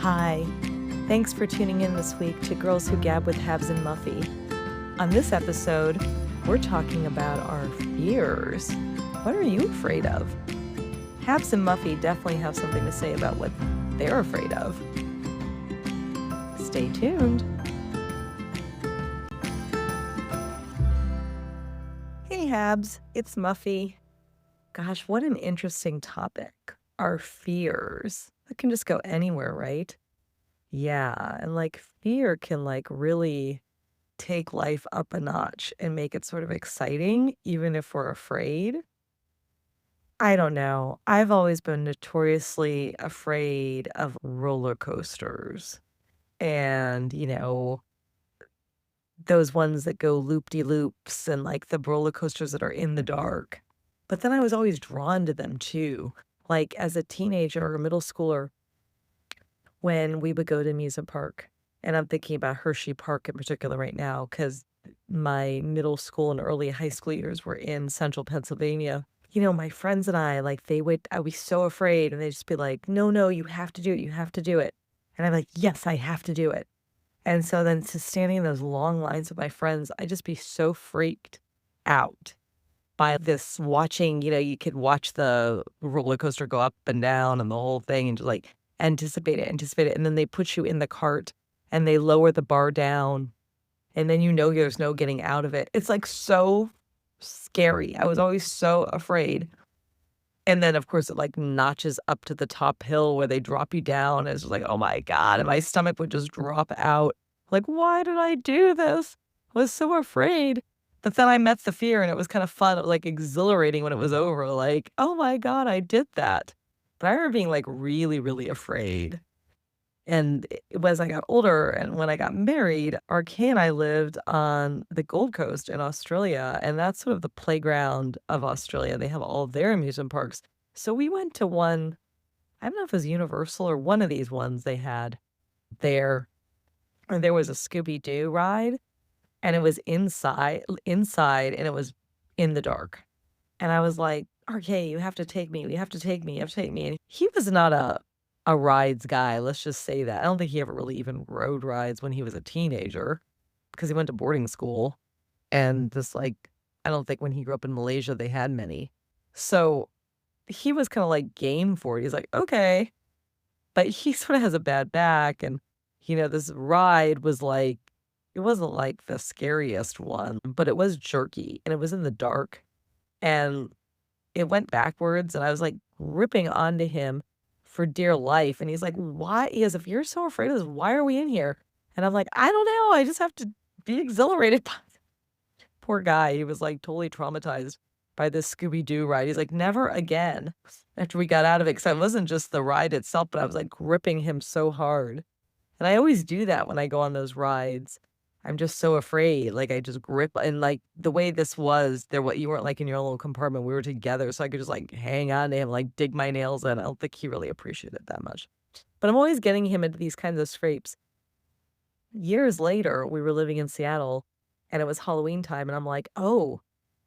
Hi, thanks for tuning in this week to Girls Who Gab with Habs and Muffy. On this episode, we're talking about our fears. What are you afraid of? Habs and Muffy definitely have something to say about what they're afraid of. Stay tuned. Hey Habs, it's Muffy. Gosh, what an interesting topic. Our fears. That can just go anywhere, right? Yeah, and fear can really take life up a notch and make it sort of exciting, even if we're afraid. I don't know. I've always been notoriously afraid of roller coasters and, those ones that go loop-de-loops and the roller coasters that are in the dark. But then I was always drawn to them too. Like as a teenager or a middle schooler, when we would go to amusement park, and I'm thinking about Hershey Park in particular right now because my middle school and early high school years were in central Pennsylvania. My friends and I, I'd be so afraid, and they'd just be like, no, no, you have to do it. You have to do it. And I'm like, yes, I have to do it. And so then to standing in those long lines with my friends, I'd just be so freaked out by this watching, you could watch the roller coaster go up and down and the whole thing and just anticipate it. And then they put you in the cart and they lower the bar down. And then there's no getting out of it. It's so scary. I was always so afraid. And then, of course, it notches up to the top hill where they drop you down. And it's just oh my God. And my stomach would just drop out. Why did I do this? I was so afraid. But then I met the fear and it was kind of fun, exhilarating when it was over. Oh my God, I did that. But I remember being really, really afraid. And as I got older and when I got married, Kay and I lived on the Gold Coast in Australia, and that's sort of the playground of Australia. They have all their amusement parks. So we went to one, I don't know if it was Universal or one of these ones they had there. And there was a Scooby-Doo ride, and it was inside, and it was in the dark. And I was like, "RK, you have to take me. You have to take me. You have to take me." And he was not a rides guy, let's just say that. I don't think he ever really even rode rides when he was a teenager because he went to boarding school. And I don't think when he grew up in Malaysia, they had many. So he was kind of game for it. He's like, okay. But he sort of has a bad back. And, this ride was it wasn't the scariest one, but it was jerky and it was in the dark. And it went backwards. And I was ripping onto him for dear life. And he's like, why? He goes, if you're so afraid of this, why are we in here? And I'm like, I don't know. I just have to be exhilarated. Poor guy. He was totally traumatized by this Scooby-Doo ride. He's like, never again after we got out of it. Cause it wasn't just the ride itself, but I was gripping him so hard. And I always do that when I go on those rides. I'm just so afraid. I just grip and the way this was there, what you weren't in your own little compartment. We were together. So I could just hang on to him, dig my nails in. I don't think he really appreciated it that much. But I'm always getting him into these kinds of scrapes. Years later, we were living in Seattle and it was Halloween time. And I'm like, oh,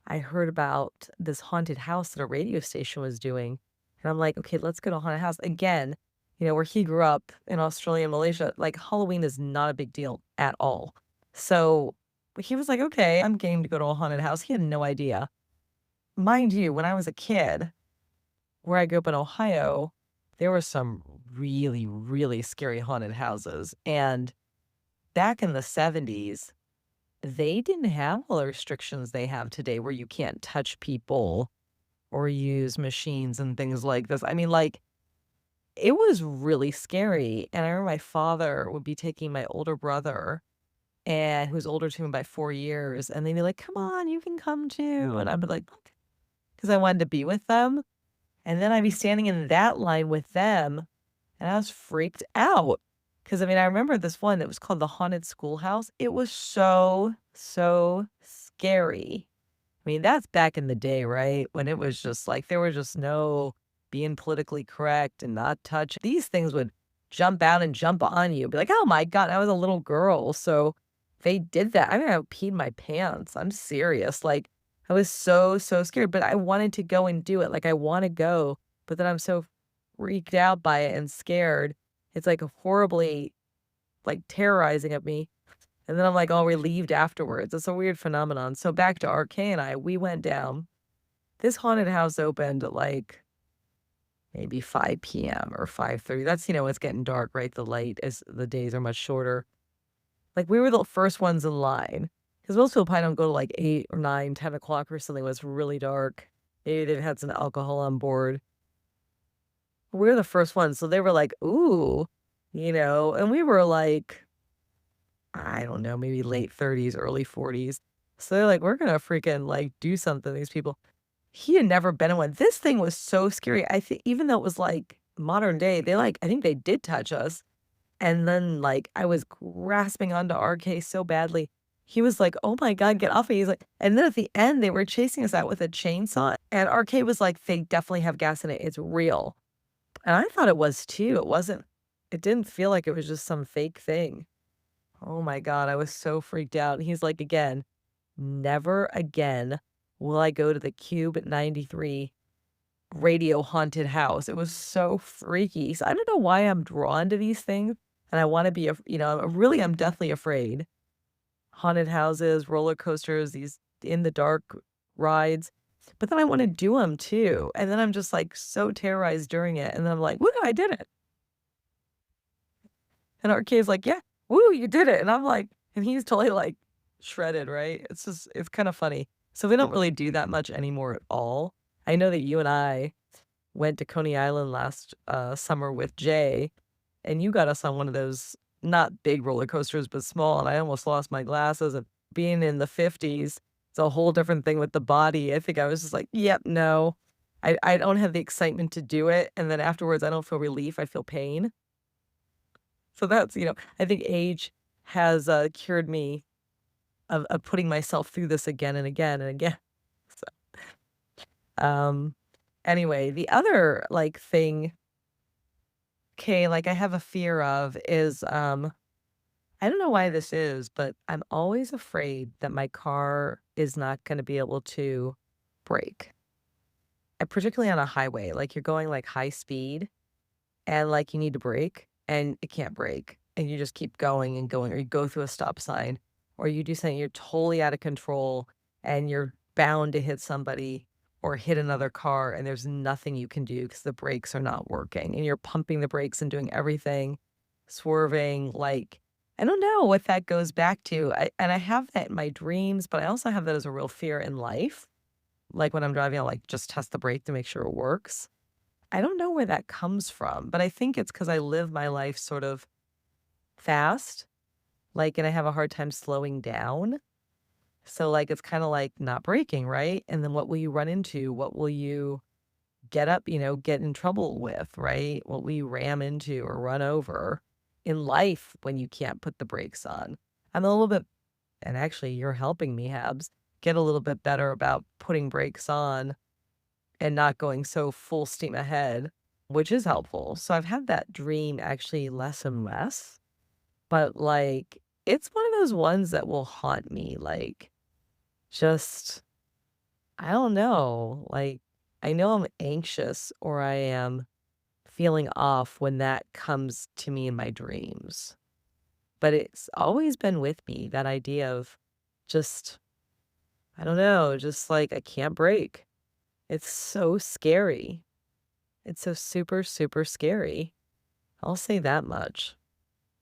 I heard about this haunted house that a radio station was doing. And I'm like, okay, let's go to a haunted house. Again, where he grew up in Australia and Malaysia, Halloween is not a big deal at all. So he was like, okay, I'm game to go to a haunted house. He had no idea. Mind you, when I was a kid, where I grew up in Ohio, there were some really, really scary haunted houses. And back in the 70s, they didn't have all the restrictions they have today where you can't touch people or use machines and things like this. I mean, it was really scary. And I remember my father would be taking my older brother, and who's older to me by 4 years, and they'd be like, come on, you can come too. And I'd be like, because I wanted to be with them. And then I'd be standing in that line with them, and I was freaked out. Because, I remember this one that was called the Haunted Schoolhouse. It was so, so scary. That's back in the day, right? When it was just there was just no being politically correct and not touch. These things would jump out and jump on you. Be like, oh my God, I was a little girl. So they did that. I peed my pants. I'm serious. I was so, so scared, but I wanted to go and do it. I want to go, but then I'm so freaked out by it and scared It's, like, horribly, like, terrorizing of me, and then I'm, like, all relieved afterwards. It's a weird phenomenon. So back to RK and we went down. This haunted house opened at, like, maybe 5 PM or 5:30. That's, it's getting dark, right? The days are much shorter. Like, we were the first ones in line because most people probably don't go to, like, 8 or 9, 10 o'clock or something when it's really dark. Maybe they've had some alcohol on board. We were the first ones, so they were like, "Ooh," and we were like, I don't know, maybe late 30s, early 40s. So they're like, "We're gonna freaking, like, do something to these people." He had never been in one. This thing was so scary. I think even though it was, like, modern day, I think they did touch us, and then, like, I was grasping onto RK so badly. He was like, "Oh my god, get off me." He's like and then at the end, they were chasing us out with a chainsaw, and RK was like, "They definitely have gas in it. It's real." And I thought it was too. It didn't feel like it was just some fake thing. Oh my god, I was so freaked out. He's like, "Again, never again will I go to the Cube at 93 radio haunted house." It was so freaky. So I don't know why I'm drawn to these things, and I wanna be I'm deathly afraid. Haunted houses, roller coasters, these in the dark rides, but then I wanna do them too, and then I'm just, like, so terrorized during it, and then I'm like, "Woo, I did it." And our kid's like, "Yeah, woo, you did it." And I'm like and he's totally, like, shredded, right? It's kinda funny. So we don't really do that much anymore at all. I know that you and I went to Coney Island last, summer with Jay, and you got us on one of those not big roller coasters, but small, and I almost lost my glasses, and being in the 50s, it's a whole different thing with the body. I think I was just like, "Yep, no." I don't have the excitement to do it, and then afterwards, I don't feel relief, I feel pain. So I think age has, cured me of putting myself through this again and again and again. So, anyway, the other, like, thing, 'kay, like, I have a fear of is, I don't know why this is, but I'm always afraid that my car is not gonna be able to brake, particularly on a highway, like, you're going, like, high speed and, like, you need to brake, and it can't brake, and you just keep going and going, or you go through a stop sign, or you do something you're totally out of control, and you're bound to hit somebody or hit another car, and there's nothing you can do because the brakes are not working, and you're pumping the brakes and doing everything, swerving, like, I don't know what that goes back to. I have that in my dreams, but I also have that as a real fear in life. Like, when I'm driving, I'll, like, just test the brake to make sure it works. I don't know where that comes from, but I think it's because I live my life sort of fast, like, and I have a hard time slowing down. So, like, it's kinda like not braking, right? And then what will you run into? What will you get in trouble with, right? What will you ram into or run over in life when you can't put the brakes on? I'm a little bit and actually, you're helping me, Habs, get a little bit better about putting brakes on and not going so full steam ahead, which is helpful. So I've had that dream actually less and less, but, like, it's one of those ones that will haunt me, like, just I don't know, like, I know I'm anxious or I am feeling off when that comes to me in my dreams, but it's always been with me, that idea of just I don't know, just, like, I can't break. It's so scary. It's so super, super scary. I'll say that much.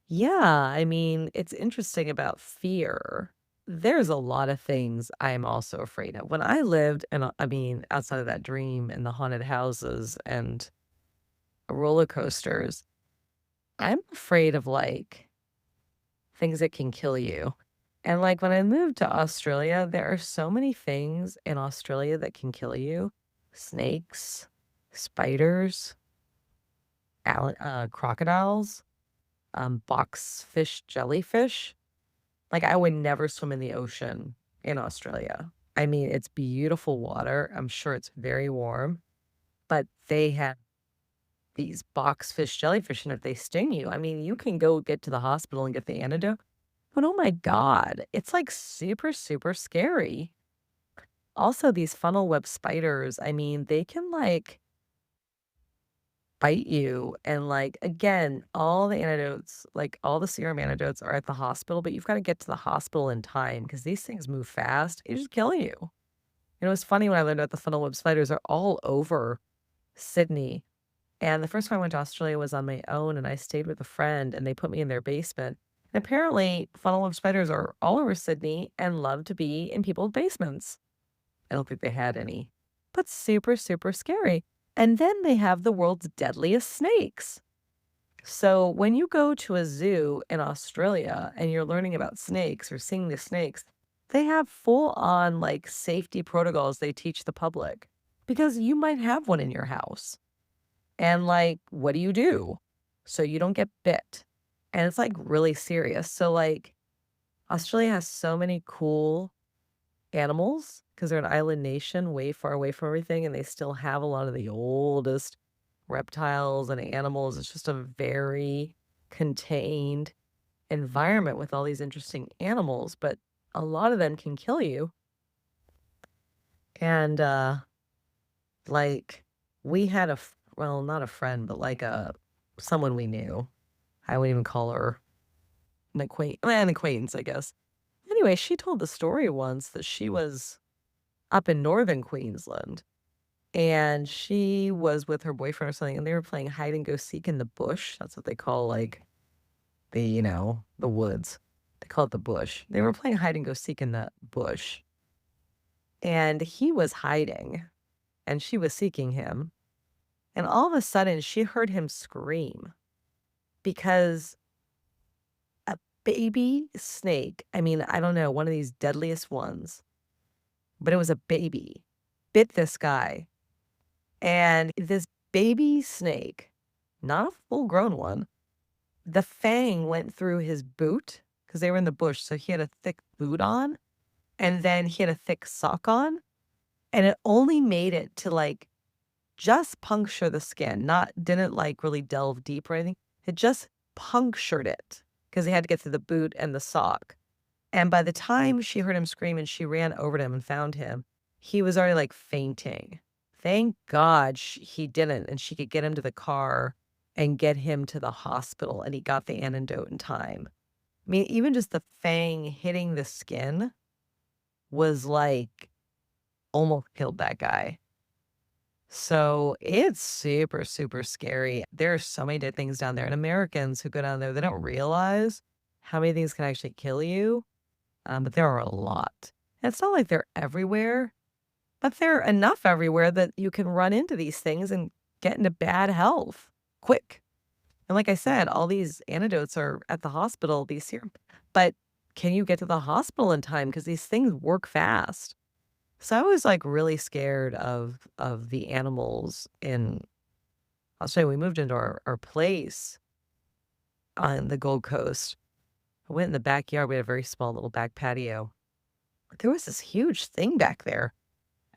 Yeah, I mean, it's interesting about fear. There's a lot of things I'm also afraid of. When I lived and I mean, outside of that dream and the haunted houses and roller coasters, I'm afraid of, like, things that can kill you. And, like, when I moved to Australia, there are so many things in Australia that can kill you. Snakes, spiders, crocodiles, boxfish, jellyfish. Like, I would never swim in the ocean in Australia. I mean, it's beautiful water. I'm sure it's very warm, but they have these boxfish, jellyfish, and if they sting you, I mean, you can go get to the hospital and get the antidote. But oh my god, it's, like, super, super scary. Also, these funnel web spiders, I mean, they can, like bite you. And like, again, all the antidotes, like all the serum antidotes are at the hospital, but you've got to get to the hospital in time because these things move fast. They just kill you. It's funny when I learned about the funnel web spiders are all over Sydney. And the first time I went to Australia was on my own, and I stayed with a friend, and they put me in their basement. And apparently, funnel web spiders are all over Sydney and love to be in people's basements. I don't think they had any, but super, super scary. And then they have the world's deadliest snakes. So when you go to a zoo in Australia and you're learning about snakes or seeing the snakes, they have full on like safety protocols they teach the public because you might have one in your house. And like, what do you do so you don't get bit? And it's like really serious. So, like, Australia has so many cool animals because they're an island nation way far away from everything. And they still have a lot of the oldest reptiles and animals. It's just a very contained environment with all these interesting animals, but a lot of them can kill you. And, like, we had well, not a friend, but like someone we knew. I wouldn't even call her an acquaintance, I guess. Anyway, she told the story once that she was up in northern Queensland and she was with her boyfriend or something, and they were playing hide and go seek in the bush. That's what they call like the woods. They call it the bush. They were playing hide and go seek in the bush. And he was hiding and she was seeking him. And all of a sudden she heard him scream because a baby snake, I mean, I don't know, one of these deadliest ones, but it was a baby, bit this guy. And this baby snake, not a full grown one, the fang went through his boot because they were in the bush. So he had a thick boot on and then he had a thick sock on. And it only made it to like just puncture the skin, didn't like really delve deep or anything. It just punctured it because he had to get through the boot and the sock. And by the time she heard him scream and she ran over to him and found him, he was already like fainting. Thank God he didn't, and she could get him to the car and get him to the hospital, and he got the antidote in time. I mean, even just the fang hitting the skin was like almost killed that guy. So it's super, super scary. There are so many dead things down there. And Americans who go down there, they don't realize how many things can actually kill you. But there are a lot. And it's not like they're everywhere, but they're enough everywhere that you can run into these things and get into bad health quick. And like I said, all these antidotes are at the hospital, these serum. But can you get to the hospital in time? Because these things work fast. So I was like really scared of the animals in Australia. We moved into our place on the Gold Coast. I went in the backyard. We had a very small little back patio. There was this huge thing back there.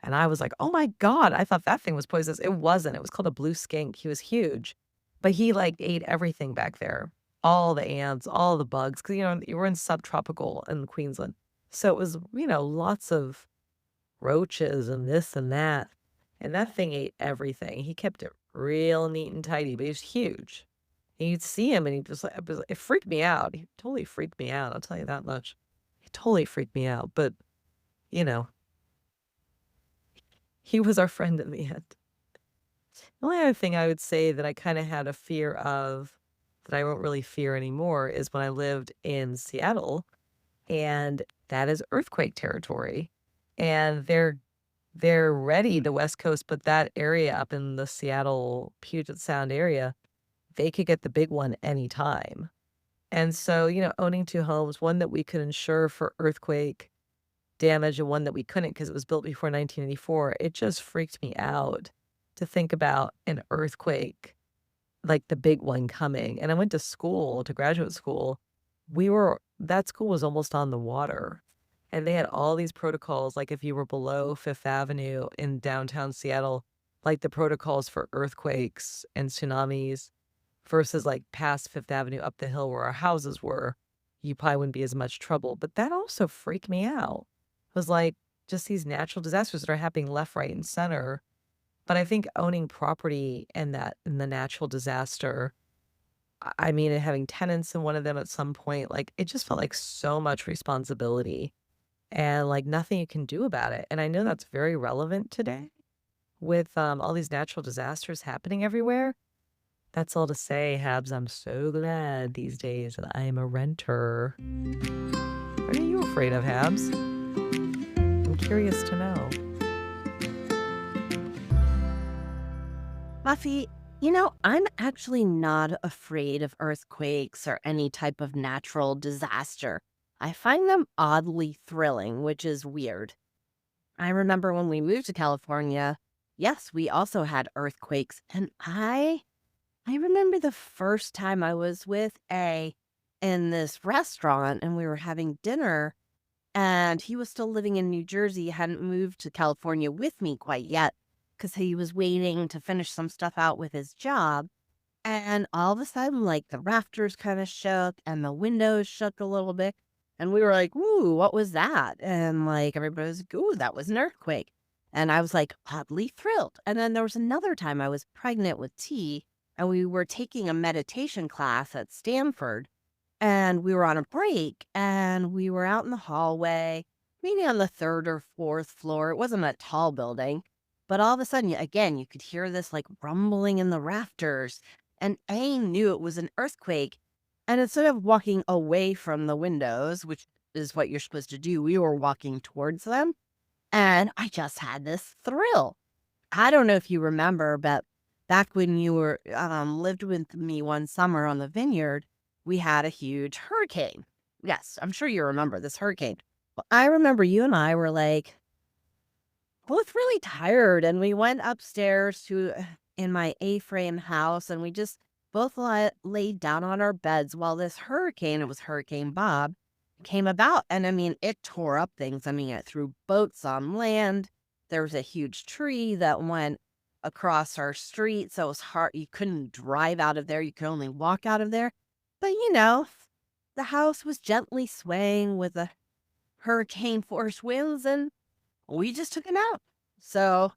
And I was like, oh my God, I thought that thing was poisonous. It wasn't. It was called a blue skink. He was huge. But he like ate everything back there. All the ants, all the bugs. Because, you were in subtropical in Queensland. So it was, lots of roaches and this and that. And that thing ate everything. He kept it real neat and tidy, but he was huge. And you'd see him and he just like, it freaked me out. He totally freaked me out. I'll tell you that much. He totally freaked me out. But, you know, he was our friend in the end. The only other thing I would say that I kind of had a fear of that I won't really fear anymore is when I lived in Seattle, and that is earthquake territory. And they're ready, the West Coast, but that area up in the Seattle, Puget Sound area, they could get the big one anytime. And so, owning 2 homes, one that we could insure for earthquake damage and one that we couldn't because it was built before 1984, it just freaked me out to think about an earthquake, like the big one coming. And I went to graduate school. That school was almost on the water. And they had all these protocols, like if you were below Fifth Avenue in downtown Seattle, like the protocols for earthquakes and tsunamis versus like past Fifth Avenue up the hill where our houses were, you probably wouldn't be as much trouble. But that also freaked me out. It was like just these natural disasters that are happening left, right, and center. But I think owning property and that and the natural disaster, I mean, and having tenants in one of them at some point, like, it just felt like so much responsibility and, like, nothing you can do about it, and I know that's very relevant today with, all these natural disasters happening everywhere. That's all to say, Habs, I'm so glad these days that I am a renter. What are you afraid of, Habs? I'm curious to know. Buffy, I'm actually not afraid of earthquakes or any type of natural disaster. I find them oddly thrilling, which is weird. I remember when we moved to California, yes, we also had earthquakes. And I remember the first time I was with A in this restaurant and we were having dinner and he was still living in New Jersey, hadn't moved to California with me quite yet because he was waiting to finish some stuff out with his job. And all of a sudden, like the rafters kind of shook and the windows shook a little bit. And we were like, "Ooh, what was that?" And like everybody was like, "Ooh, that was an earthquake." And I was like oddly thrilled. And then there was another time I was pregnant with T and we were taking a meditation class at Stanford and we were on a break and we were out in the hallway, maybe on the third or fourth floor. It wasn't a tall building, but all of a sudden, again, you could hear this like rumbling in the rafters. And A knew it was an earthquake. And instead of walking away from the windows, which is what you're supposed to do, we were walking towards them. And I just had this thrill. I don't know if you remember, but back when you were lived with me one summer on the vineyard, we had a huge hurricane. Yes, I'm sure you remember this hurricane. Well, I remember you and I were like both really tired, and we went upstairs to in my A-frame house, and we just both laid down on our beds while this hurricane, it was Hurricane Bob, came about. And I mean, it tore up things. I mean, it threw boats on land. There was a huge tree that went across our street, so it was hard. You couldn't drive out of there. You could only walk out of there. But the house was gently swaying with the hurricane force winds, and we just took a nap. So,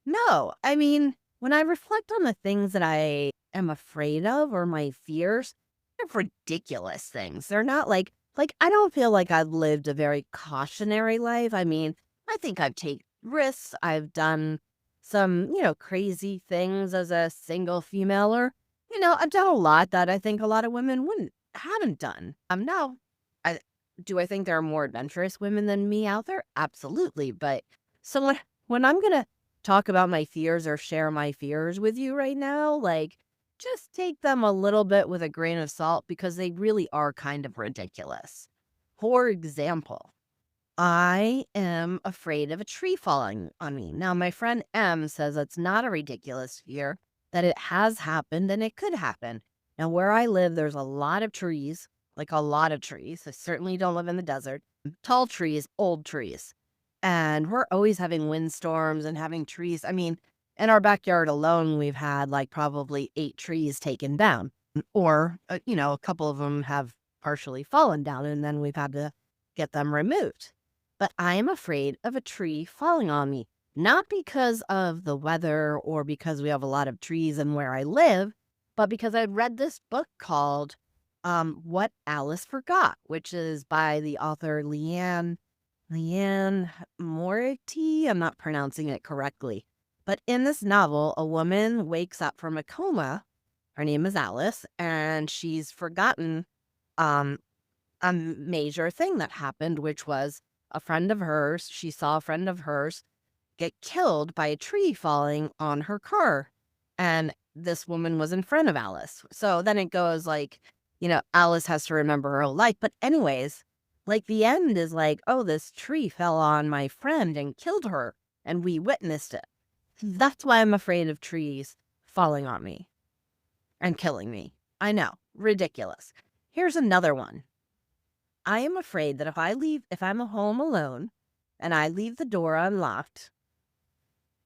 no, I mean, when I reflect on the things that I am afraid of or my fears, they're ridiculous things. They're not like I don't feel like I've lived a very cautionary life. I mean, I think I've taken risks. I've done some, crazy things as a single female or, I've done a lot that I think a lot of women haven't done. No, I do I think there are more adventurous women than me out there? Absolutely. But so when I'm gonna talk about my fears or share my fears with you right now, like just take them a little bit with a grain of salt because they really are kind of ridiculous. For example, I am afraid of a tree falling on me. Now, my friend M says it's not a ridiculous fear, that it has happened and it could happen. Now, where I live, there's a lot of trees, like a lot of trees. I certainly don't live in the desert. Tall trees, old trees. And we're always having windstorms and having trees. I mean, in our backyard alone, we've had like probably 8 trees taken down, or, a couple of them have partially fallen down, and then we've had to get them removed. But I am afraid of a tree falling on me, not because of the weather or because we have a lot of trees and where I live, but because I read this book called What Alice Forgot, which is by the author Leanne Mority. I'm not pronouncing it correctly. But in this novel, a woman wakes up from a coma. Her name is Alice, and she's forgotten um, a major thing that happened, which was a friend of hers. She saw a friend of hers get killed by a tree falling on her car. And this woman was in front of Alice. So then it goes like, Alice has to remember her whole life. But, anyways, like the end is like, oh, this tree fell on my friend and killed her. And we witnessed it. That's why I'm afraid of trees falling on me and killing me. I know, ridiculous. Here's another one. I am afraid that if I'm home alone and I leave the door unlocked,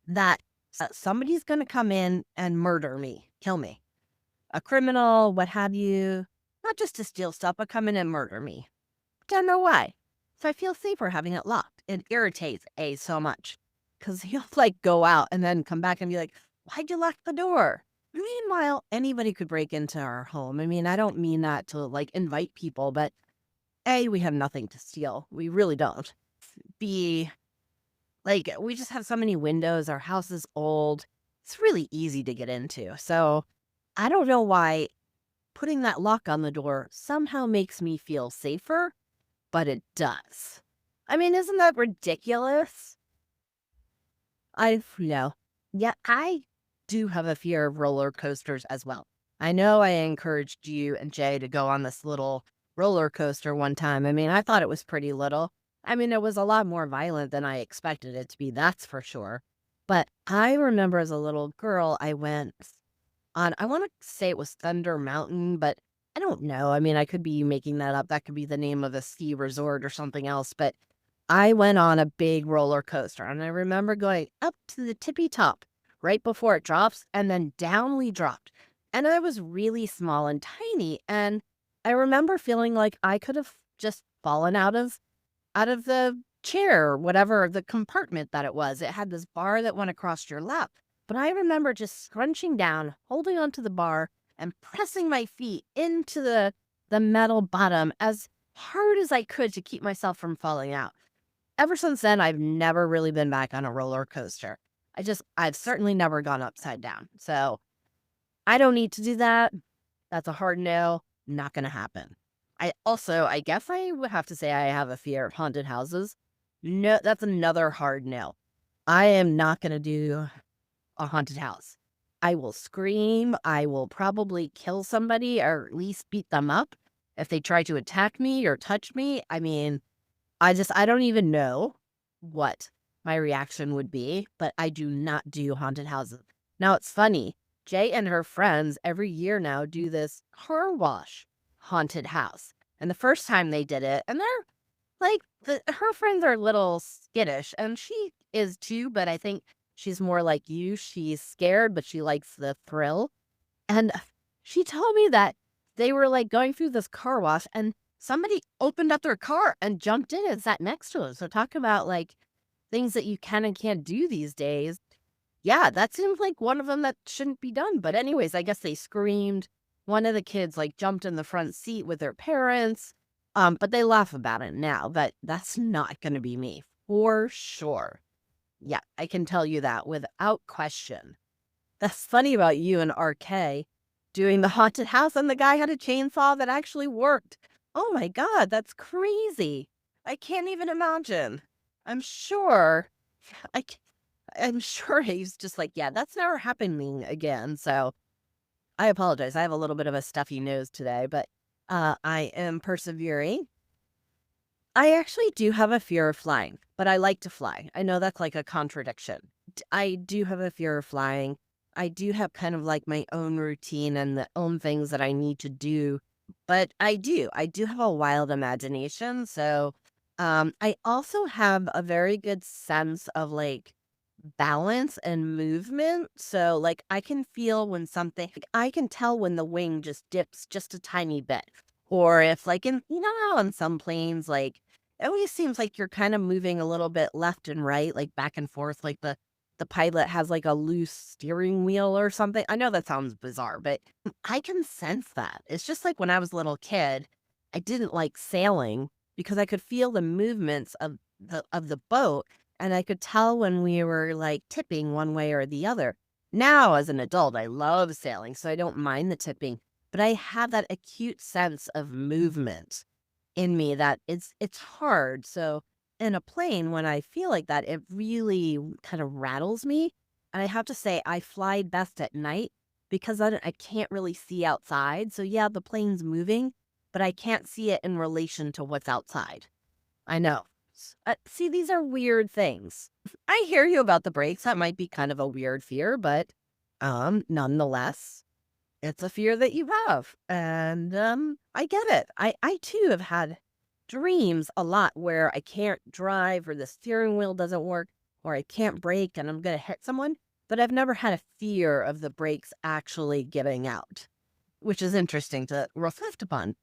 that somebody's going to come in and murder me, kill me. A criminal, what have you, not just to steal stuff, but come in and murder me. Don't know why. So I feel safer having it locked. It irritates A so much. because he'll like go out and then come back and be like, "Why'd you lock the door?" Meanwhile, anybody could break into our home. I mean, I don't mean that to like invite people, but A, we have nothing to steal. We really don't. B, like we just have so many windows. Our house is old. It's really easy to get into. So I don't know why putting that lock on the door somehow makes me feel safer, but it does. I mean, isn't that ridiculous? I know. Yeah, I do have a fear of roller coasters as well. I know I encouraged you and Jay to go on this little roller coaster one time. I mean, I thought it was pretty little. I mean, it was a lot more violent than I expected it to be, that's for sure. But I remember as a little girl, I went on, I want to say it was Thunder Mountain, but I don't know. I mean, I could be making that up. That could be the name of a ski resort or something else. But I went on a big roller coaster, and I remember going up to the tippy top right before it drops, and then down we dropped. And I was really small and tiny, and I remember feeling like I could have just fallen out of the chair or whatever the compartment that it was. It had this bar that went across your lap. But I remember just scrunching down, holding onto the bar, and pressing my feet into the metal bottom as hard as I could to keep myself from falling out. Ever since then, I've never really been back on a roller coaster. I've certainly never gone upside down. So I don't need to do that. That's a hard no. Not going to happen. I guess I would have to say I have a fear of haunted houses. No, that's another hard no. I am not going to do a haunted house. I will scream. I will probably kill somebody or at least beat them up if they try to attack me or touch me. I mean, I don't even know what my reaction would be, but I do not do haunted houses. Now it's funny. Jay and her friends every year now do this car wash haunted house. And the first time they did it, and they're like her friends are a little skittish, and she is too, but I think she's more like you. She's scared, but she likes the thrill. And she told me that they were like going through this car wash and somebody opened up their car and jumped in and sat next to us. So talk about like things that you can and can't do these days. Yeah, that seems like one of them that shouldn't be done. But anyways, I guess they screamed. One of the kids like jumped in the front seat with their parents. But they laugh about it now. But that's not going to be me for sure. Yeah, I can tell you that without question. That's funny about you and RK doing the haunted house, and the guy had a chainsaw that actually worked. Oh my god, that's crazy. I can't even imagine. I'm sure I c I'm sure he's just like, "Yeah, that's never happening again." So, I apologize. I have a little bit of a stuffy nose today, but, I am persevering. I actually do have a fear of flying, but I like to fly. I know that's like a contradiction. I do have a fear of flying. I do have kind of like my own routine and the own things that I need to do, but I do have a wild imagination. So, I also have a very good sense of like balance and movement. So, like, I can feel when something, like, I can tell when the wing just dips just a tiny bit. Or if, like, how on some planes, like, it always seems like you're kind of moving a little bit left and right, like back and forth, like the pilot has like a loose steering wheel or something. I know that sounds bizarre, but I can sense that. It's just like when I was a little kid, I didn't like sailing because I could feel the movements of the boat and I could tell when we were like tipping one way or the other. Now, as an adult, I love sailing, so I don't mind the tipping, but I have that acute sense of movement in me that it's hard. So in a plane, when I feel like that, it really kind of rattles me. And I have to say, I fly best at night because I can't really see outside. So yeah, the plane's moving, but I can't see it in relation to what's outside. I know. See, these are weird things. I hear you about the brakes. That might be kind of a weird fear, but nonetheless, it's a fear that you have. And I get it. I too have had dreams a lot where I can't drive or the steering wheel doesn't work or I can't brake and I'm going to hit someone, but I've never had a fear of the brakes actually giving out, which is interesting to reflect upon.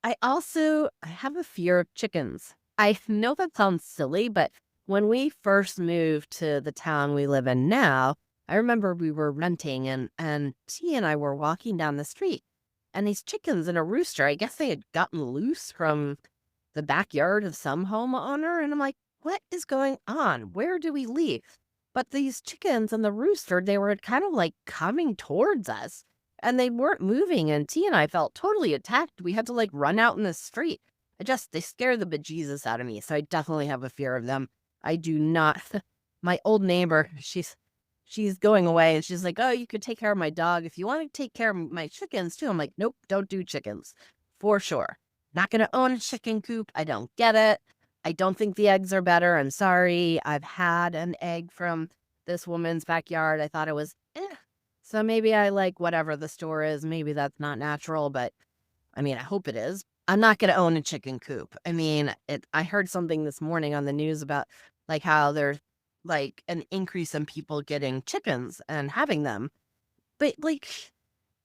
I have a fear of chickens. I know that sounds silly, but When we first moved to the town we live in now, I remember we were renting and T and I were walking down the street and these chickens and a rooster, I guess they had gotten loose from the backyard of some homeowner. And I'm like, what is going on? Where do we leave? But these chickens and the rooster, they were kind of like coming towards us and they weren't moving. And T and I felt totally attacked. We had to like run out in the street. They scared the bejesus out of me. So I definitely have a fear of them. I do not. My old neighbor, she's going away and she's like, "Oh, you could take care of my dog if you want to take care of my chickens too." I'm like, "Nope, don't do chickens. For sure. Not going to own a chicken coop. I don't get it. I don't think the eggs are better. I'm sorry. I've had an egg from this woman's backyard. I thought it was So maybe I like whatever the store is. Maybe that's not natural, but I mean, I hope it is. I'm not gonna own a chicken coop. I mean, I heard something this morning on the news about, like, how there's, like, an increase in people getting chickens and having them. But, like,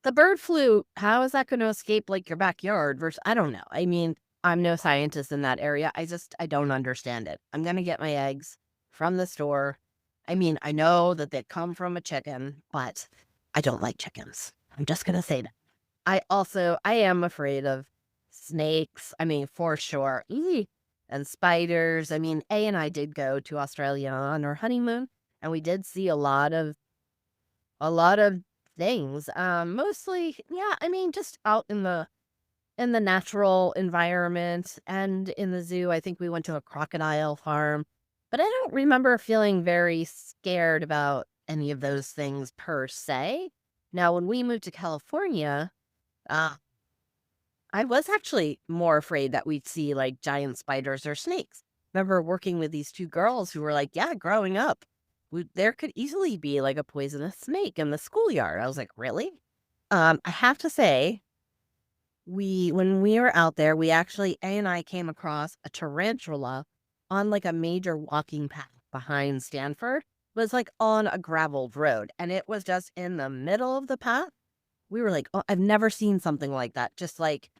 the bird flu, how is that gonna escape, like, your backyard versus I don't know. I mean, I'm no scientist in that area. I don't understand it. I'm gonna get my eggs from the store. I mean, I know that they come from a chicken, but I don't like chickens. I'm just gonna say that. I am afraid of snakes, I mean, for sure. Eee. And spiders. I mean, A and I did go to Australia on our honeymoon, and we did see a lot of things. Mostly, yeah, I mean, just out in the natural environment and in the zoo. I think we went to a crocodile farm, but I don't remember feeling very scared about any of those things per se. Now, when we moved to California, uh, I was actually more afraid that we'd see like giant spiders or snakes. Remember working with these two girls who were like, yeah, growing up, there could easily be like a poisonous snake in the schoolyard. I was like, really? I have to say, when we were out there, we actually, A and I came across a tarantula on like a major walking path behind Stanford. It was like on a graveled road and it was just in the middle of the path. We were like, oh, I've never seen something like that. Just like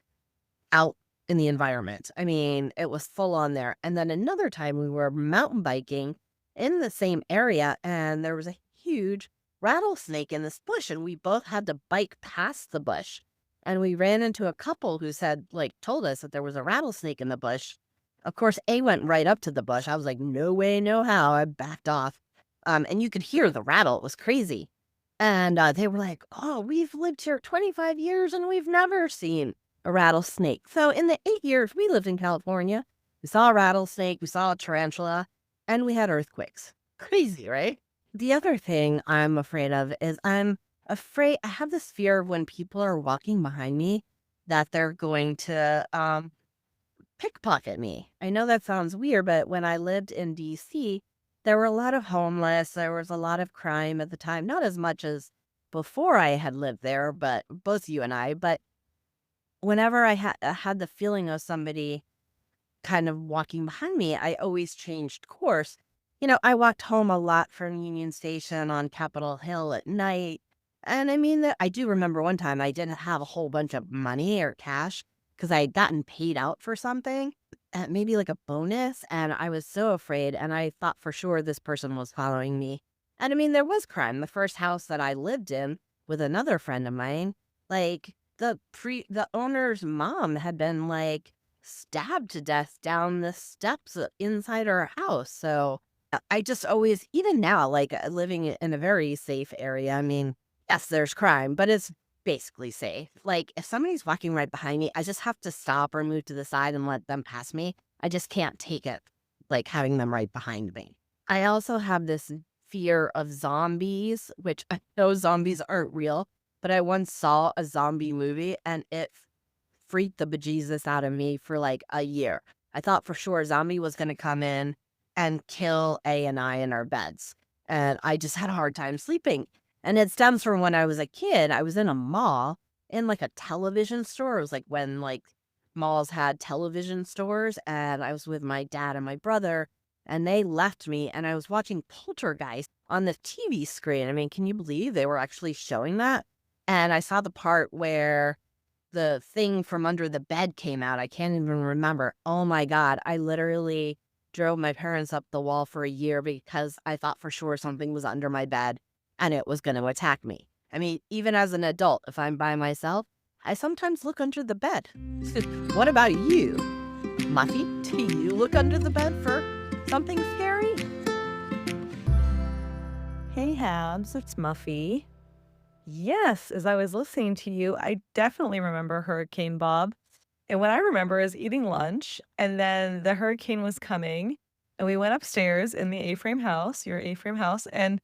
out in the environment. I mean, it was full on there. And then another time we were mountain biking in the same area and there was a huge rattlesnake in this bush and we both had to bike past the bush. And we ran into a couple who said, like, told us that there was a rattlesnake in the bush. Of course, A went right up to the bush. I was like, no way, no how. I backed off. And you could hear the rattle. It was crazy. And they were like, oh, we've lived here 25 years and we've never seen a rattlesnake. So in the 8 years we lived in California, we saw a rattlesnake, we saw a tarantula, and we had earthquakes. Crazy, right? The other thing I'm afraid of is I have this fear of when people are walking behind me that they're going to pickpocket me. I know that sounds weird, but when I lived in DC, there were a lot of homeless. There was a lot of crime at the time, not as much as before I had lived there, but both you and I. But whenever I had the feeling of somebody kind of walking behind me, I always changed course. You know, I walked home a lot from Union Station on Capitol Hill at night. And I mean, that I do remember one time I didn't have a whole bunch of money or cash because I had gotten paid out for something, maybe like a bonus. And I was so afraid. And I thought for sure this person was following me. And I mean, there was crime. The first house that I lived in with another friend of mine, like the owner's mom had been like stabbed to death down the steps inside her house. So I just always, even now, like living in a very safe area. I mean, yes, there's crime, but it's basically safe. Like if somebody's walking right behind me, I just have to stop or move to the side and let them pass me. I just can't take it, like having them right behind me. I also have this fear of zombies, which I know zombies aren't real, but I once saw a zombie movie and it freaked the bejesus out of me for like a year. I thought for sure a zombie was going to come in and kill A and I in our beds. And I just had a hard time sleeping. And it stems from when I was a kid. I was in a mall in like a television store. It was like when like malls had television stores. And I was with my dad and my brother and they left me and I was watching Poltergeist on the TV screen. I mean, can you believe they were actually showing that? And I saw the part where the thing from under the bed came out. I can't even remember. Oh my God. I literally drove my parents up the wall for a year because I thought for sure something was under my bed and it was going to attack me. I mean, even as an adult, if I'm by myself, I sometimes look under the bed. What about you, Muffy? Do you look under the bed for something scary? Hey, Habs, it's Muffy. Yes, as I was listening to you, I definitely remember Hurricane Bob. And what I remember is eating lunch, and then the hurricane was coming, and we went upstairs in the A-frame house, your A-frame house, and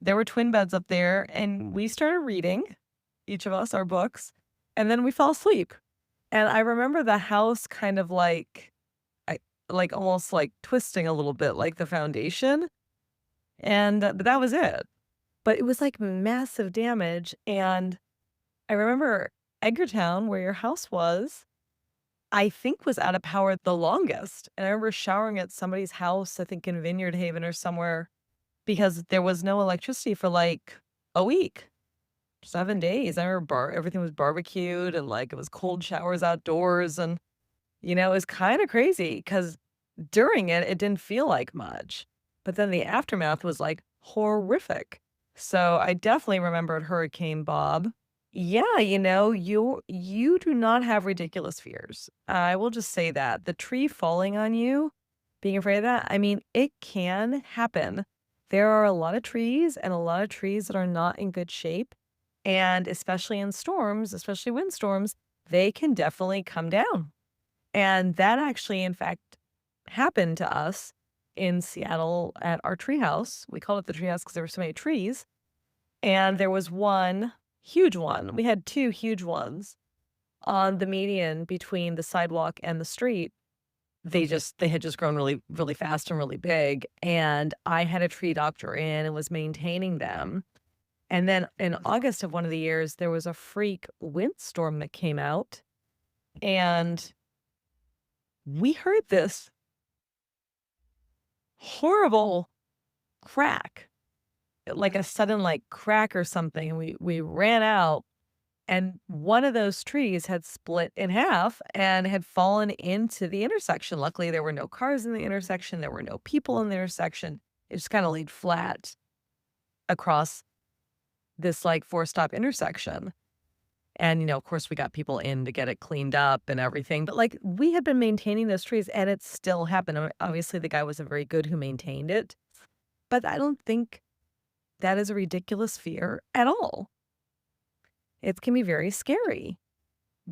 there were twin beds up there, and we started reading, each of us, our books, and then we fell asleep. And I remember the house kind of I like, almost, like, twisting a little bit, like the foundation, and but that was it. But it was, like, massive damage, and I remember Edgartown, where your house was, I think was out of power the longest, and I remember showering at somebody's house, I think in Vineyard Haven or somewhere, because there was no electricity for, like, a week, 7 days. I remember everything was barbecued and, like, it was cold showers outdoors, and, it was kinda crazy because during it, it didn't feel like much, but then the aftermath was, like, horrific. So, I definitely remembered Hurricane Bob. Yeah, you do not have ridiculous fears. I will just say that. The tree falling on you, being afraid of that, I mean, it can happen. There are a lot of trees and a lot of trees that are not in good shape, and especially in storms, especially windstorms, they can definitely come down. And that actually, in fact, happened to us in Seattle at our treehouse. We called it the treehouse because there were so many trees, and there was one huge one. We had 2 huge ones on the median between the sidewalk and the street. They had just grown really, really fast and really big, and I had a tree doctor in and was maintaining them. And then in August of one of the years, there was a freak windstorm that came out, and we heard this horrible crack, like a sudden, like, crack or something, and we ran out. And one of those trees had split in half and had fallen into the intersection. Luckily, there were no cars in the intersection, there were no people in the intersection. It just kinda laid flat across this, like, four-stop intersection. And, of course, we got people in to get it cleaned up and everything, but, like, we had been maintaining those trees, and it still happened. Obviously, the guy wasn't very good who maintained it, but I don't think that is a ridiculous fear at all. It can be very scary.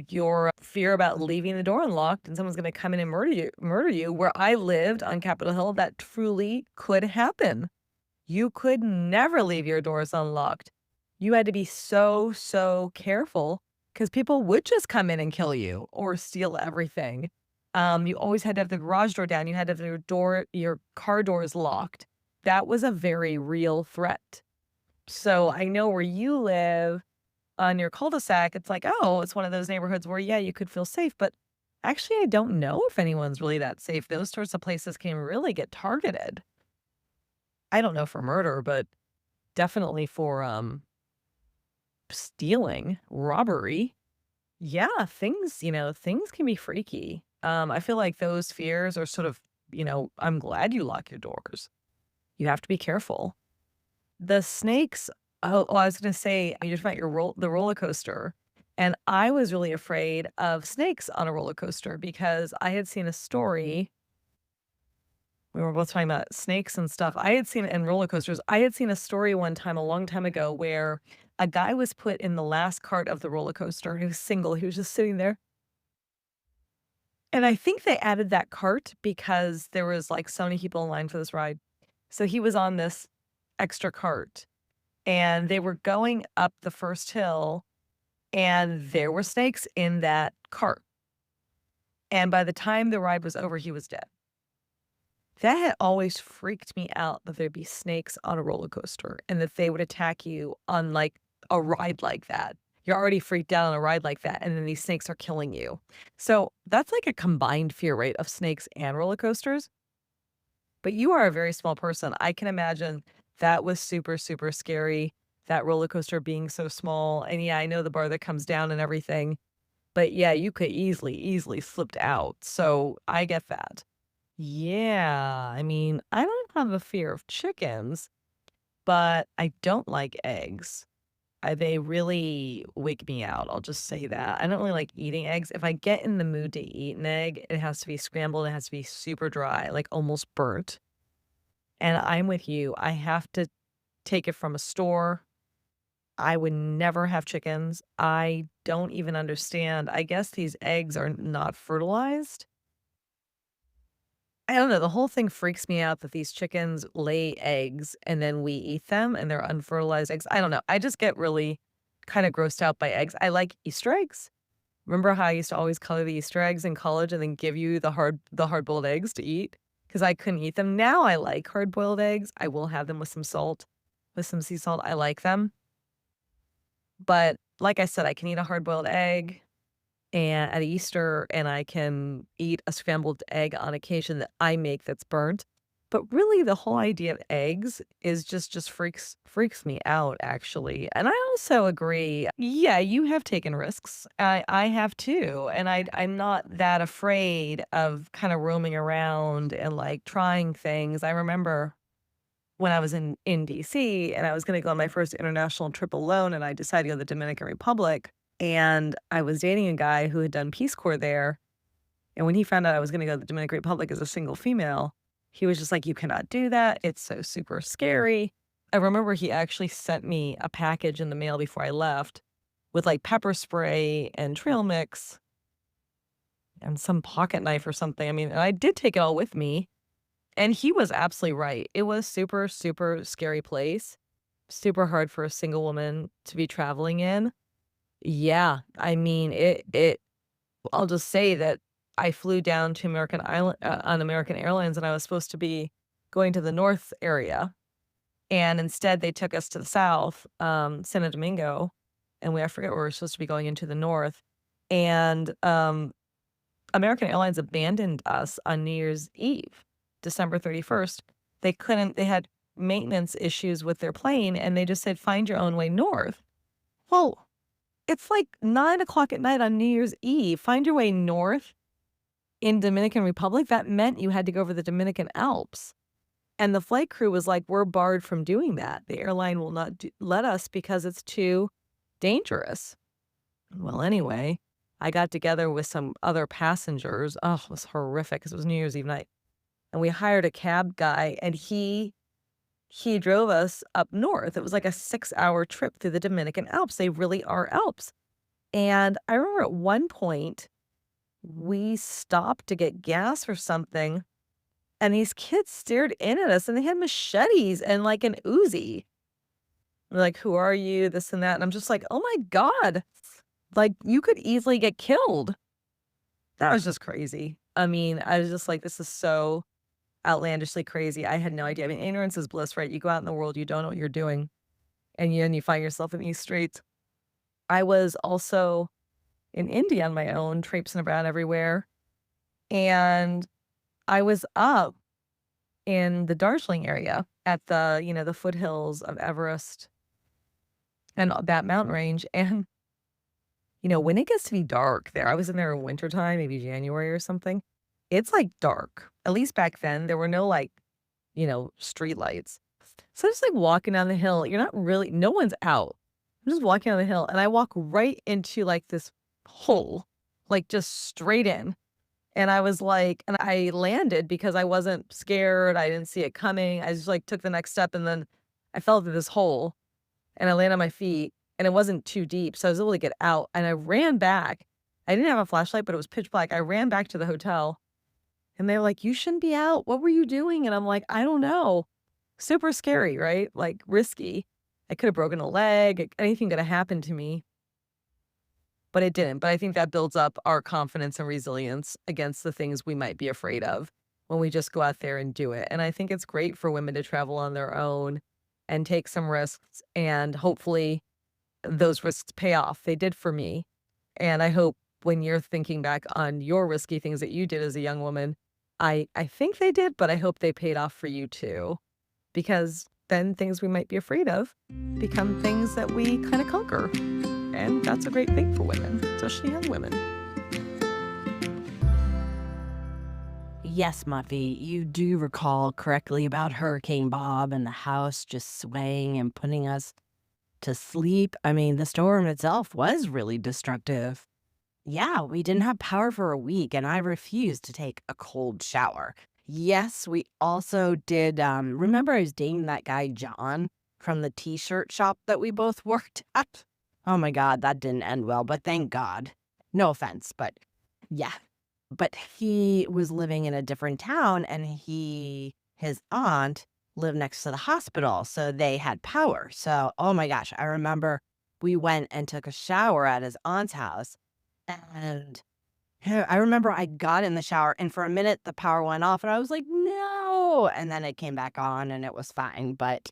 Your fear about leaving the door unlocked and someone's gonna come in and murder you, where I lived on Capitol Hill, that truly could happen. You could never leave your doors unlocked. You had to be so, so careful because people would just come in and kill you or steal everything. You always had to have the garage door down, you had to have your car doors locked. That was a very real threat. So, I know where you live on your cul-de-sac, it's like, oh, it's one of those neighborhoods where, yeah, you could feel safe, but actually, I don't know if anyone's really that safe. Those sorts of places can really get targeted. I don't know for murder, but definitely for, stealing, robbery. Yeah, things can be freaky. I feel like those fears are sort of, I'm glad you lock your doors. You have to be careful. The snakes I was gonna say, you're talking about the roller coaster, and I was really afraid of snakes on a roller coaster because I had seen a story. We were both talking about snakes and stuff. I had seen and roller coasters. I had seen a story one time a long time ago where a guy was put in the last cart of the roller coaster. He was single. He was just sitting there. And I think they added that cart because there was, like, so many people in line for this ride. So he was on this extra cart, and they were going up the first hill, and there were snakes in that cart. And by the time the ride was over, he was dead. That had always freaked me out that there'd be snakes on a roller coaster and that they would attack you on, like, a ride like that. You're already freaked out on a ride like that, and then these snakes are killing you. So, that's like a combined fear, right, of snakes and roller coasters, but you are a very small person. I can imagine that was super, super scary, that roller coaster being so small, and, yeah, I know the bar that comes down and everything, but, yeah, you could easily slipped out, so I get that. Yeah, I mean, I don't have a fear of chickens, but I don't like eggs. They really wake me out, I'll just say that. I don't really like eating eggs. If I get in the mood to eat an egg, it has to be scrambled, it has to be super dry, like almost burnt. And I'm with you. I have to take it from a store. I would never have chickens. I don't even understand. I guess these eggs are not fertilized. I don't know, the whole thing freaks me out that these chickens lay eggs and then we eat them and they're unfertilized eggs. I don't know. I just get really kinda grossed out by eggs. I like Easter eggs. Remember how I used to always color the Easter eggs in college and then give you the hard-boiled eggs to eat because I couldn't eat them? Now I like hard-boiled eggs. I will have them with some salt, with some sea salt. I like them. But like I said, I can eat a hard-boiled egg and at Easter, and I can eat a scrambled egg on occasion that I make that's burnt. But really the whole idea of eggs is just freaks me out actually. And I also agree. Yeah, you have taken risks. I have too. And I'm not that afraid of kind of roaming around and like trying things. I remember when I was in DC and I was gonna go on my first international trip alone and I decided to go to the Dominican Republic, and I was dating a guy who had done Peace Corps there, and when he found out I was gonna go to the Dominican Republic as a single female, he was just like, "You cannot do that, it's so super scary." I remember he actually sent me a package in the mail before I left with, like, pepper spray and trail mix and some pocket knife or something. I mean, and I did take it all with me, and he was absolutely right. It was super, super scary place, super hard for a single woman to be traveling in. Yeah, I mean, it I'll just say that I flew down to on American Airlines, and I was supposed to be going to the north area, and instead they took us to the south, Santo Domingo, and I forget where we were supposed to be going into the north, and, American Airlines abandoned us on New Year's Eve, December 31st. They had maintenance issues with their plane, and they just said, "Find your own way north." Well, it's like 9 o'clock at night on New Year's Eve. Find your way north in Dominican Republic. That meant you had to go over the Dominican Alps. And the flight crew was like, "We're barred from doing that. The airline will not let us because it's too dangerous." Well, anyway, I got together with some other passengers. Oh, it was horrific because it was New Year's Eve night. And we hired a cab guy and he drove us up north. It was like a 6-hour trip through the Dominican Alps. They really are Alps. And I remember at one point, we stopped to get gas or something, and these kids stared in at us, and they had machetes and, like, an Uzi. They're like, "Who are you?" This and that, and I'm just like, "Oh my god." Like, you could easily get killed. That was just crazy. I mean, I was just like, "This is so outlandishly crazy." I had no idea. I mean, ignorance is bliss, right? You go out in the world, you don't know what you're doing, and you find yourself in these streets. I was also in India on my own, traipsing around everywhere, and I was up in the Darjeeling area at the foothills of Everest and that mountain range, and, when it gets to be dark there, I was in there in wintertime, maybe January or something, it's, like, dark. At least back then, there were no, like, street lights. So I'm just, like, walking down the hill, you're not really no one's out. I'm just walking down the hill, and I walk right into, like, this hole, like, just straight in. And I was like and I landed because I wasn't scared, I didn't see it coming, I just, like, took the next step, and then I fell through this hole, and I landed on my feet, and it wasn't too deep, so I was able to get out, and I ran back. I didn't have a flashlight, but it was pitch black. I ran back to the hotel, and they were like, "You shouldn't be out. What were you doing?" And I'm like, "I don't know." Super scary, right? Like, risky. I could have broken a leg, anything could have happened to me. But it didn't, but I think that builds up our confidence and resilience against the things we might be afraid of when we just go out there and do it, and I think it's great for women to travel on their own and take some risks, and hopefully those risks pay off. They did for me, and I hope when you're thinking back on your risky things that you did as a young woman, I think they did, but I hope they paid off for you too, because then things we might be afraid of become things that we kinda conquer. And that's a great thing for women, especially young women. Yes, Muffy, you do recall correctly about Hurricane Bob and the house just swaying and putting us to sleep. I mean, the storm itself was really destructive. Yeah, we didn't have power for a week, and I refused to take a cold shower. Yes, we also did. Remember, I was dating that guy, John, from the t shirt shop that we both worked at? Oh my God, that didn't end well, but thank God. No offense, but yeah. But he was living in a different town, and his aunt lived next to the hospital, so they had power. So, oh my gosh, I remember we went and took a shower at his aunt's house, and yeah, I remember I got in the shower, and for a minute, the power went off, and I was like, "No!" And then it came back on, and it was fine, but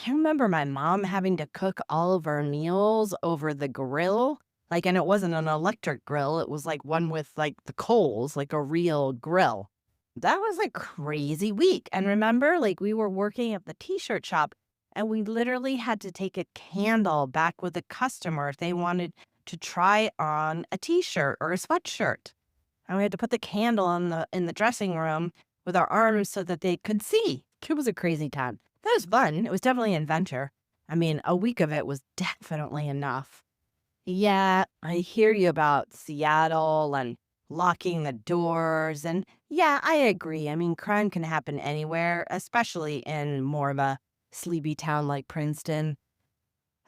I remember my mom having to cook all of our meals over the grill, like, and it wasn't an electric grill, it was, like, one with, like, the coals, like a real grill. That was a crazy week, and remember, like, we were working at the T-shirt shop, and we literally had to take a candle back with a customer if they wanted to try on a T-shirt or a sweatshirt, and we had to put the candle on in the dressing room with our arms so that they could see. It was a crazy time. That was fun. It was definitely an adventure. I mean, a week of it was definitely enough. Yeah, I hear you about Seattle and locking the doors. And yeah, I agree. I mean, crime can happen anywhere, especially in more of a sleepy town like Princeton.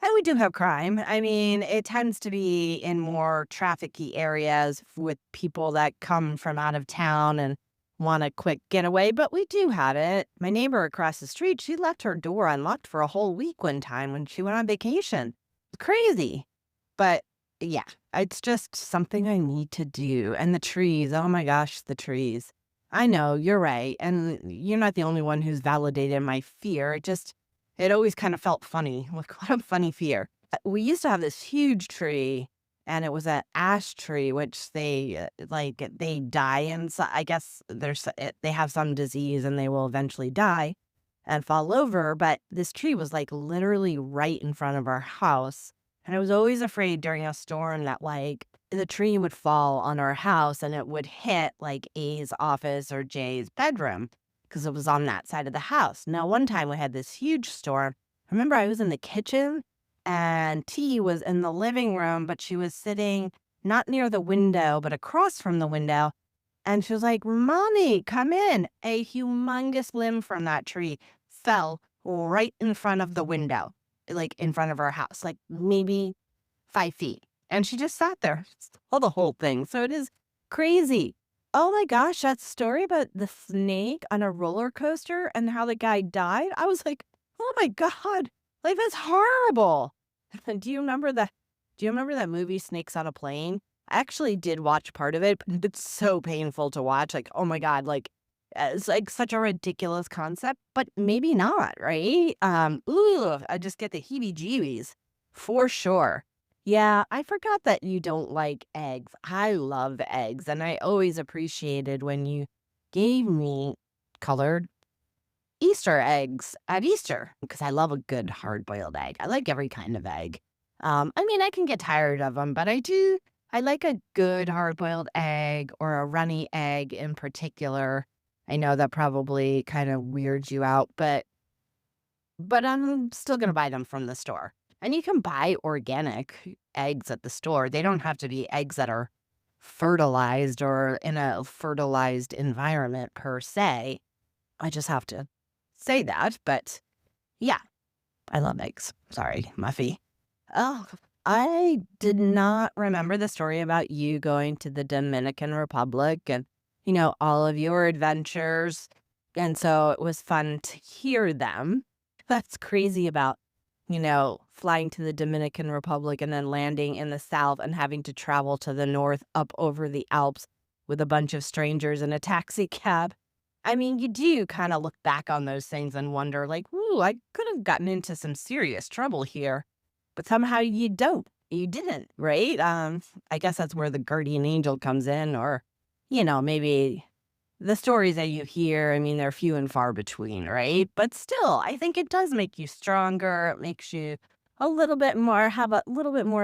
And we do have crime. I mean, it tends to be in more trafficky areas with people that come from out of town and want a quick getaway, but we do have it. My neighbor across the street, she left her door unlocked for a whole week one time when she went on vacation. It's crazy. But yeah, it's just something I need to do. And the trees, oh my gosh, the trees. I know, you're right. And you're not the only one who's validated my fear. It always kind of felt funny. Like, what a funny fear. We used to have this huge tree, and it was an ash tree, which they die inside. I guess they have some disease and they will eventually die and fall over. But this tree was like literally right in front of our house. And I was always afraid during a storm that like the tree would fall on our house and it would hit like A's office or J's bedroom because it was on that side of the house. Now, one time we had this huge storm. I remember I was in the kitchen and T was in the living room, but she was sitting not near the window, but across from the window. And she was like, "Mommy, come in." A humongous limb from that tree fell right in front of the window, like in front of our house, like maybe 5 feet. And she just sat there, saw the whole thing. So it is crazy. Oh my gosh, that story about the snake on a roller coaster and how the guy died. I was like, oh my God, like that's horrible. Do you remember that movie Snakes on a Plane? I actually did watch part of it, but it's so painful to watch. Like, oh my God, like it's like such a ridiculous concept, but maybe not, right? I just get the heebie-jeebies for sure. Yeah, I forgot that you don't like eggs. I love eggs, and I always appreciated when you gave me colored Easter eggs at Easter because I love a good hard-boiled egg. I like every kind of egg. I mean, I can get tired of them, but I like a good hard-boiled egg or a runny egg in particular. I know that probably kind of weirds you out, but I'm still gonna buy them from the store. And you can buy organic eggs at the store. They don't have to be eggs that are fertilized or in a fertilized environment per se. I just have to say that, but yeah, I love eggs. Sorry, Muffy. Oh, I did not remember the story about you going to the Dominican Republic and, all of your adventures. And so it was fun to hear them. That's crazy about, flying to the Dominican Republic and then landing in the South and having to travel to the North up over the Alps with a bunch of strangers in a taxi cab. I mean, you do kind of look back on those things and wonder, like, ooh, I could have gotten into some serious trouble here. But somehow you don't. You didn't, right? I guess that's where the guardian angel comes in, or, maybe the stories that you hear, I mean, they're few and far between, right? But still, I think it does make you stronger. It makes you have a little bit more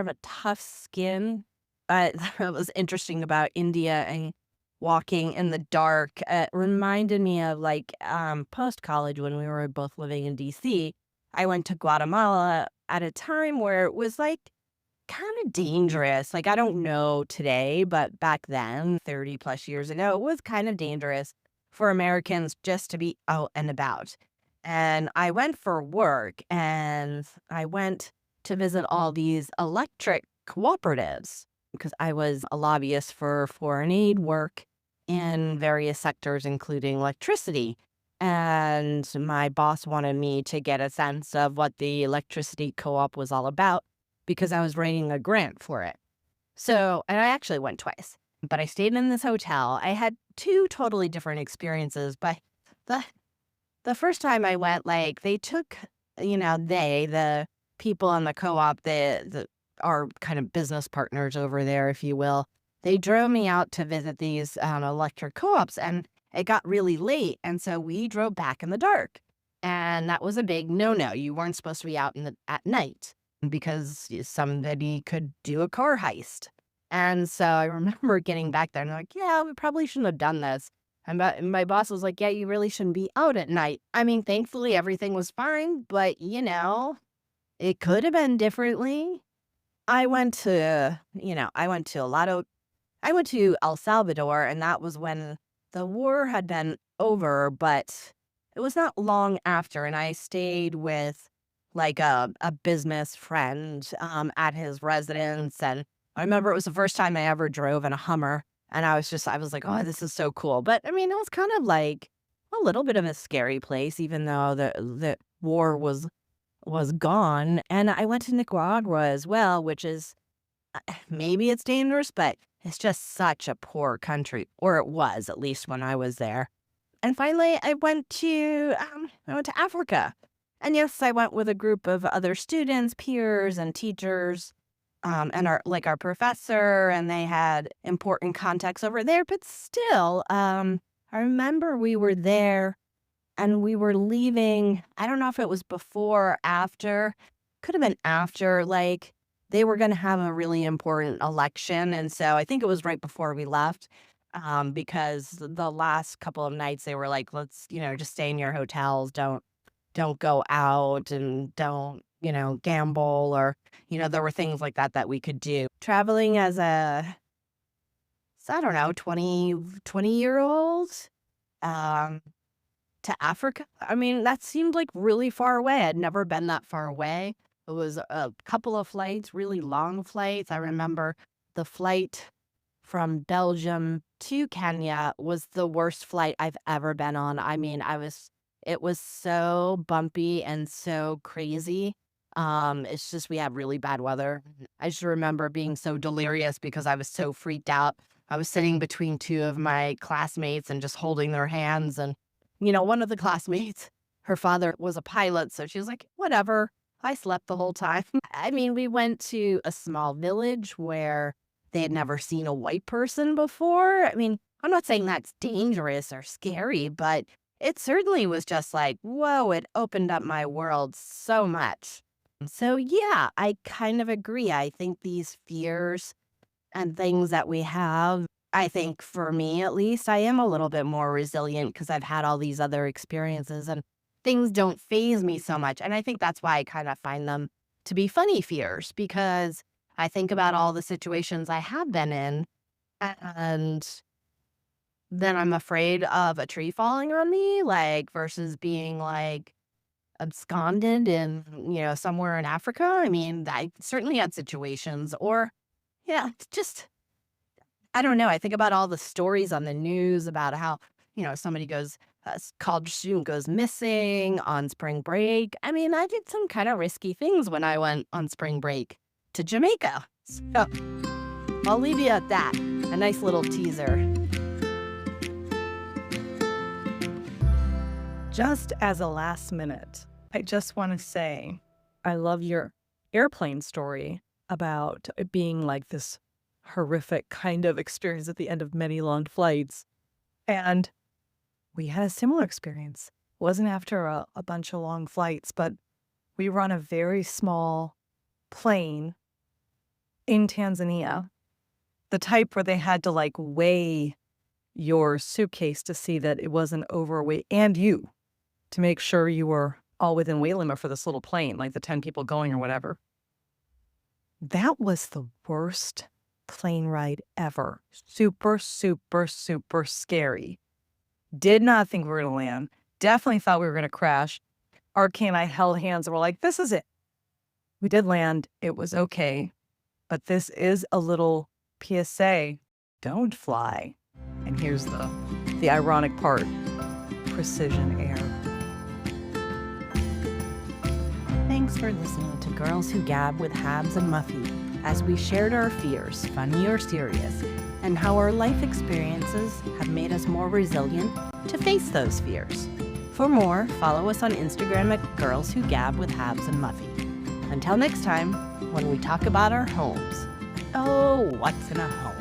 of a tough skin. That was interesting about India and walking in the dark. It reminded me of like post college when we were both living in DC. I went to Guatemala at a time where it was like kind of dangerous. Like, I don't know today, but back then, 30 plus years ago, it was kind of dangerous for Americans just to be out and about. And I went for work and I went to visit all these electric cooperatives because I was a lobbyist for foreign aid work in various sectors, including electricity. And my boss wanted me to get a sense of what the electricity co op was all about because I was writing a grant for it. So, and I actually went twice, but I stayed in this hotel. I had two totally different experiences, but the the first time I went, like they took, the people on the co-op, the our kind of business partners over there, if you will, they drove me out to visit these electric co-ops, and it got really late, and so we drove back in the dark, and that was a big no-no. You weren't supposed to be out at night because somebody could do a car heist. And so I remember getting back there and like, yeah, we probably shouldn't have done this. And my boss was like, yeah, you really shouldn't be out at night. I mean, thankfully everything was fine, but it could have been differently. I went to a lot of I went to El Salvador, and that was when the war had been over, but it was not long after, and I stayed with, like, a business friend, at his residence, and I remember it was the first time I ever drove in a Hummer, and I was like, "Oh, this is so cool," but, I mean, it was kind of like a little bit of a scary place even though the war was gone, and I went to Nicaragua as well, which is maybe it's dangerous, but it's just such a poor country, or it was at least when I was there. And finally, I went to Africa, and yes, I went with a group of other students, peers, and teachers, and our professor, and they had important contacts over there. But still, I remember we were there and we were leaving. I don't know if it was before or after. Could have been after, like, they were gonna have a really important election, and so I think it was right before we left, because the last couple of nights, they were like, "Let's, just stay in your hotels, don't go out, and don't, gamble," or, there were things like that that we could do. Traveling as I don't know, 20-year-old, um to Africa? I mean, that seemed, like, really far away. I'd never been that far away. It was a couple of flights, really long flights. I remember the flight from Belgium to Kenya was the worst flight I've ever been on. I mean, it was so bumpy and so crazy. It's just we had really bad weather. I just remember being so delirious because I was so freaked out. I was sitting between two of my classmates and just holding their hands, and one of the classmates, her father was a pilot, so she was like, "Whatever." I slept the whole time. I mean, we went to a small village where they had never seen a white person before. I mean, I'm not saying that's dangerous or scary, but it certainly was just like, whoa, it opened up my world so much. So, yeah, I kind of agree. I think these fears and things that we have, I think for me at least, I am a little bit more resilient because I've had all these other experiences and things don't phase me so much. And I think that's why I kind of find them to be funny fears because I think about all the situations I have been in and then I'm afraid of a tree falling on me, like versus being like absconded in, somewhere in Africa. I mean, I certainly had situations or yeah, it's just I don't know. I think about all the stories on the news about how, somebody college student goes missing on spring break. I mean, I did some kind of risky things when I went on spring break to Jamaica. So I'll leave you at that. A nice little teaser. Just as a last minute, I just want to say I love your airplane story about it being like this horrific kind of experience at the end of many long flights. And we had a similar experience. It wasn't after a bunch of long flights, but we were on a very small plane in Tanzania, the type where they had to like weigh your suitcase to see that it wasn't overweight, and you, to make sure you were all within weight limit for this little plane, like the 10 people going or whatever. That was the worst plane ride ever. Super, super, super scary. Did not think we were going to land. Definitely thought we were going to crash. RK and I held hands and were like, this is it. We did land. It was okay. But this is a little PSA. Don't fly. And here's the ironic part. Precision air. Thanks for listening to Girls Who Gab with Habs and Muffy, as we shared our fears, funny or serious, and how our life experiences have made us more resilient to face those fears. For more, follow us on Instagram at Girls Who Gab with Habs and Muffy. Until next time, when we talk about our homes. Oh, what's in a home?